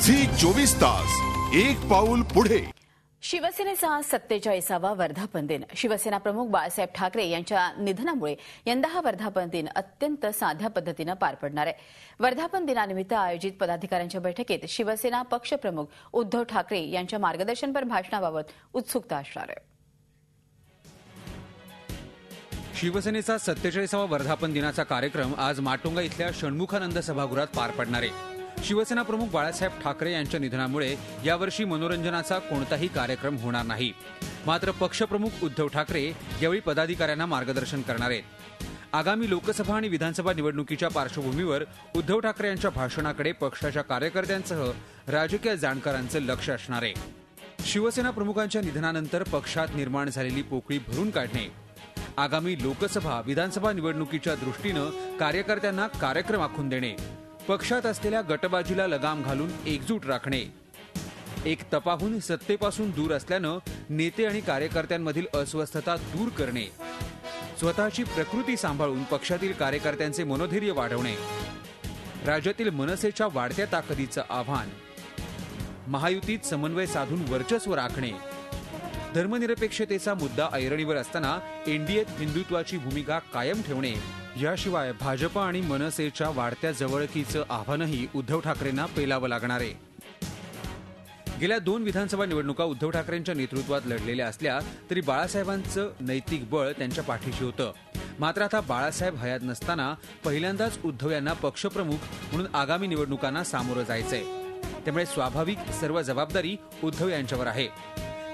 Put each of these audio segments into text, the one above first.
Zee 24 तास एक पाऊल पुढे। शिवसेनेचा 47वा वर्धापन दिन। शिवसेना प्रमुख बाळासाहेब ठाकरे यांच्या निधनामुळे यंदा हा वर्धापन दिन अत्यंत साध्या पद्धतीने पार पडणार आहे। वर्धापन दिनानिमित्त आयोजित पदाधिकाऱ्यांच्या बैठकीत शिवसेना पक्षप्रमुख उद्धव ठाकरे यांच्या मार्गदर्शनपर भाषणाबाबत उत्सुकता असणार आहे। शिवसेनेचा 47वा वर्धापन दिनाचा कार्यक्रम आज माटुंगा इथल्या षण्मुखानंद सभागृहात पार पडणार आहे। शिवसेना प्रमुख बाळासाहेब ठाकरे यांच्या निधनामुळे यावर्षी मनोरंजनाचा कोणताही कार्यक्रम होणार नाही। मात्र पक्षप्रमुख उद्धव ठाकरे यावेळी पदाधिकाऱ्यांना मार्गदर्शन करणार आहेत। आगामी लोकसभा आणि विधानसभा निवडणुकीच्या पार्श्वभूमीवर उद्धव ठाकरे यांच्या भाषणाकडे पक्षाच्या कार्यकर्त्यांसह राजकीय जाणकारांचं लक्ष असणार आहे। शिवसेना प्रमुखांच्या निधनानंतर पक्षात निर्माण झालेली पोकळी भरून काढणे, आगामी लोकसभा विधानसभा निवडणुकीच्या दृष्टीनं कार्यकर्त्यांना कार्यक्रम आखून देणे, पक्षात असलेल्या गटबाजीला लगाम घालून एकजूट राखणे, एक तपाहून सत्तेपासून दूर असल्यानं नेते आणि कार्यकर्त्यांमधील अस्वस्थता दूर करणे, स्वतःची प्रकृती सांभाळून पक्षातील कार्यकर्त्यांचे मनोधैर्य वाढवणे, राज्यातील मनसेच्या वाढत्या ताकदीचं आव्हान, महायुतीत समन्वय साधून वर्चस्व राखणे, धर्मनिरपेक्षतेचा मुद्दा ऐरणीवर असताना एनडीएत हिंदुत्वाची भूमिका कायम ठेवणे, याशिवाय भाजप आणि मनसेच्या वाढत्या जवळकीचं आव्हानही उद्धव ठाकरेंना पेलावं लागणार आहे। गेल्या 2 विधानसभा निवडणुका उद्धव ठाकरेंच्या नेतृत्वात लढलेल्या असल्या तरी बाळासाहेबांचं नैतिक बळ त्यांच्या पाठीशी होतं। मात्र आता बाळासाहेब हयात नसताना पहिल्यांदाच उद्धव यांना पक्षप्रमुख म्हणून आगामी निवडणुकांना सामोरं जायचंय। त्यामुळे स्वाभाविक सर्व जबाबदारी उद्धव यांच्यावर आहे।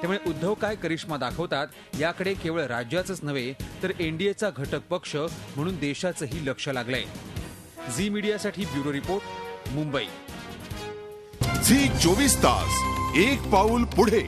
त्यामुळे उद्धव काय करिश्मा दाखवतात याकडे केवळ राज्याचंच नव्हे तर एनडीएचा घटक पक्ष म्हणून देशाचंही लक्ष लागलंय। झी मीडियासाठी ब्युरो रिपोर्ट, मुंबई। झी 24 तास एक पाऊल पुढे।